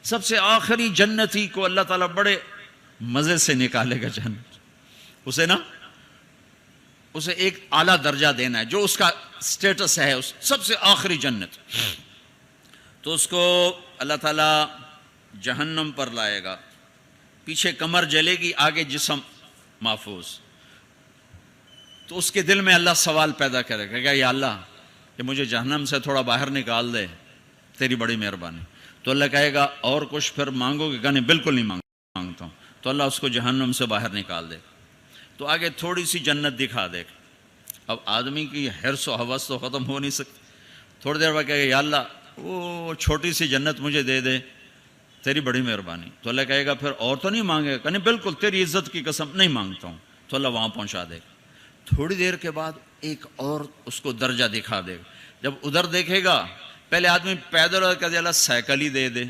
سب سے آخری جنتی کو اللہ تعالیٰ بڑے مزے سے نکالے گا جنت، اسے ایک اعلیٰ درجہ دینا ہے جو اس کا سٹیٹس ہے، سب سے آخری جنت. تو اس کو اللہ تعالیٰ جہنم پر لائے گا، پیچھے کمر جلے گی، آگے جسم محفوظ. تو اس کے دل میں اللہ سوال پیدا کرے گا کہ یا اللہ کہ مجھے جہنم سے تھوڑا باہر نکال دے، تیری بڑی مہربانی. تو اللہ کہے گا اور کچھ پھر مانگو گے؟ کہ نہیں، بالکل نہیں مانگتا ہوں. تو اللہ اس کو جہنم سے باہر نکال دے. تو آگے تھوڑی سی جنت دکھا دے. اب آدمی کی حرص و ہوس تو ختم ہو نہیں سکتی. تھوڑی دیر بعد کہے گا یا اللہ وہ چھوٹی سی جنت مجھے دے دے، تیری بڑی مہربانی. تو اللہ کہے گا پھر اور تو نہیں مانگے گا؟ کہ نہیں، بالکل تیری عزت کی قسم نہیں مانگتا ہوں. تو اللہ وہاں پہنچا دے گا. تھوڑی دیر کے بعد ایک اور اس کو درجہ دکھا دے گا. جب ادھر دیکھے گا، پہلے آدمی پیدل اور کہتے اللہ سائیکل ہی دے دے.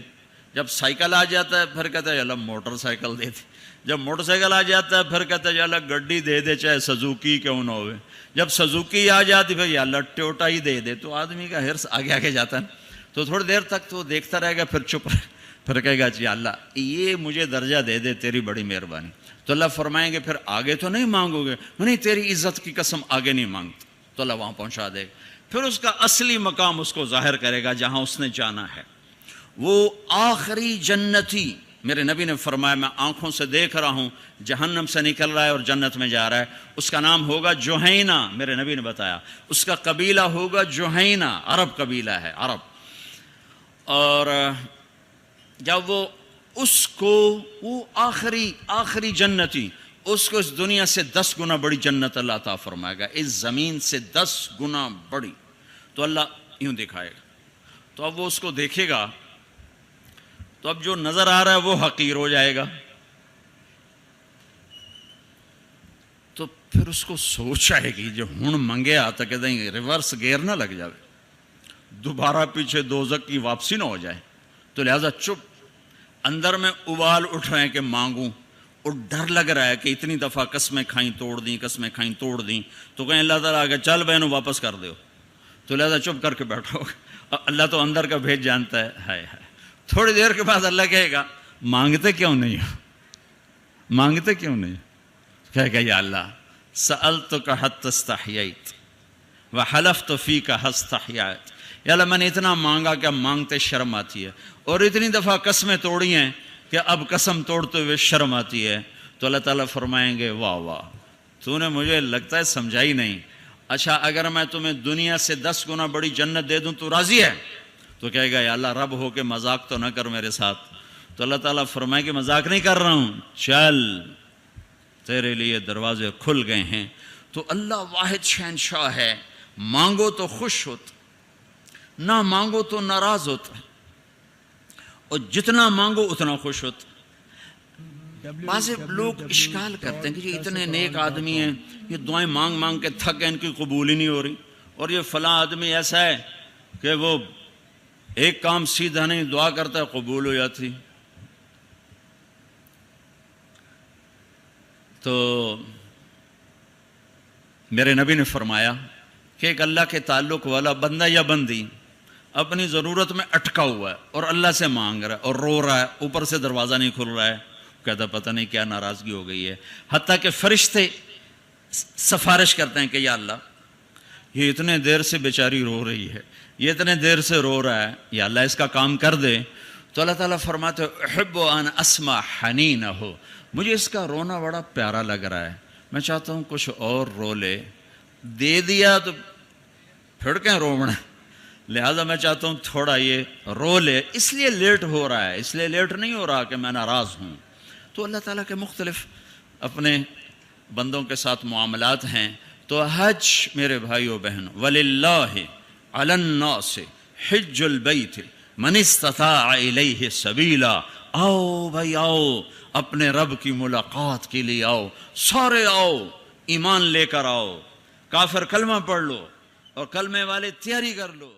جب سائیکل آ جاتا ہے پھر کہتا ہے اللہ موٹر سائیکل دے دے. جب موٹر سائیکل آ جاتا ہے پھر کہتا ہے یا اللہ گڈی دے دے، چاہے سزوکی کیوں نہ ہوئے. جب سزوکی آ جاتی پھر یا اللہ ٹوٹا ہی دے دے. تو آدمی کا حرص آگے آگے جاتا ہے. تو تھوڑی دیر تک تو دیکھتا رہے گا، پھر چپ رہے، پھر کہے گا یا اللہ یہ مجھے درجہ دے دے، تیری بڑی مہربانی. تو اللہ فرمائیں گے پھر آگے تو نہیں مانگو گے؟ نہیں، تیری عزت کی قسم آگے نہیں مانگتا. تو اللہ وہاں پہنچا دے گا. پھر اس کا اصلی مقام اس کو ظاہر کرے گا جہاں اس نے جانا ہے. وہ آخری جنتی، میرے نبی نے فرمایا میں آنکھوں سے دیکھ رہا ہوں جہنم سے نکل رہا ہے اور جنت میں جا رہا ہے. اس کا نام ہوگا جوہینہ. میرے نبی نے بتایا اس کا قبیلہ ہوگا جوہینہ، عرب قبیلہ ہے، عرب. اور جب وہ اس کو وہ آخری جنتی، اس کو اس دنیا سے 10 گنا بڑی جنت اللہ عطا فرمائے گا، اس زمین سے 10 گنا بڑی. تو اللہ یوں دکھائے گا. تو اب وہ اس کو دیکھے گا تو اب جو نظر آ رہا ہے وہ حقیر ہو جائے گا. تو پھر اس کو سوچ آئے گی جو ہن منگے آتا کہ دیں ریورس گیئر نہ لگ جائے، دوبارہ پیچھے دوزخ کی واپسی نہ ہو جائے. تو لہذا چپ، اندر میں ابال اٹھ رہے ہیں کہ مانگوں، اور ڈر لگ رہا ہے کہ اتنی دفعہ قسمیں کھائیں توڑ دیں، قسمیں کھائیں توڑ دیں. تو کہیں اللہ تعالیٰ آگے چل بہنوں واپس کر دو. تو لہذا چپ کر کے بیٹھو. اللہ تو اندر کا بھید جانتا ہے. ہائے ہائے. تھوڑی دیر کے بعد اللہ کہے گا مانگتے کیوں نہیں ہو، مانگتے کیوں نہیں؟ کہے گا یا اللہ سألتک حتی استحییت وحلفت فیک حتی استحییت. یا اللہ میں نے اتنا مانگا کہ اب مانگتے شرم آتی ہے، اور اتنی دفعہ قسمیں توڑی ہیں کہ اب قسم توڑتے ہوئے شرم آتی ہے. تو اللہ تعالیٰ فرمائیں گے واہ واہ، تو نے مجھے لگتا ہے سمجھائی نہیں. اچھا اگر میں تمہیں دنیا سے 10 گنا بڑی جنت دے دوں تو راضی ہے؟ تو کہے گا یا اللہ رب ہو کے مذاق تو نہ کر میرے ساتھ. تو اللہ تعالیٰ فرمائے کہ مذاق نہیں کر رہا ہوں، چل تیرے لیے دروازے کھل گئے ہیں. تو اللہ واحد شہنشاہ ہے، مانگو تو خوش ہوتا، نہ مانگو تو ناراض ہوتا، اور جتنا مانگو اتنا خوش ہوتا. بعض لوگ اشکال کرتے ہیں کہ یہ اتنے نیک آدمی ہیں، یہ دعائیں مانگ مانگ کے تھک گئے، ان کی قبول ہی نہیں ہو رہی، اور یہ فلاں آدمی ایسا ہے کہ وہ ایک کام سیدھا نہیں دعا کرتا ہے قبول ہو جاتی. تو میرے نبی نے فرمایا کہ ایک اللہ کے تعلق والا بندہ یا بندی اپنی ضرورت میں اٹکا ہوا ہے اور اللہ سے مانگ رہا ہے اور رو رہا ہے، اوپر سے دروازہ نہیں کھل رہا ہے، کہتا پتہ نہیں کیا ناراضگی ہو گئی ہے. حتیٰ کہ فرشتے سفارش کرتے ہیں کہ یا اللہ یہ اتنے دیر سے بیچاری رو رہی ہے، یہ اتنے دیر سے رو رہا ہے، یا اللہ اس کا کام کر دے. تو اللہ تعالیٰ فرماتے احب ان اسمع حنینہ، مجھے اس کا رونا بڑا پیارا لگ رہا ہے، میں چاہتا ہوں کچھ اور رو لے. دے دیا تو پھر کہیں رونا، لہذا میں چاہتا ہوں تھوڑا یہ رو لے، اس لیے لیٹ ہو رہا ہے، اس لیے لیٹ نہیں ہو رہا کہ میں ناراض ہوں. تو اللہ تعالیٰ کے مختلف اپنے بندوں کے ساتھ معاملات ہیں. تو حج میرے بھائیو بہن، وَلِلَّهِ عَلَى النَّاسِ حِجُّ الْبَيْتِ مَنِ اسْتَطَاعَ إِلَيْهِ سَبِيلًا. آؤ بھائی آؤ، اپنے رب کی ملاقات کے لیے آؤ، سارے آؤ، ایمان لے کر آؤ. کافر کلمہ پڑھ لو اور کلمے والے تیاری کر لو.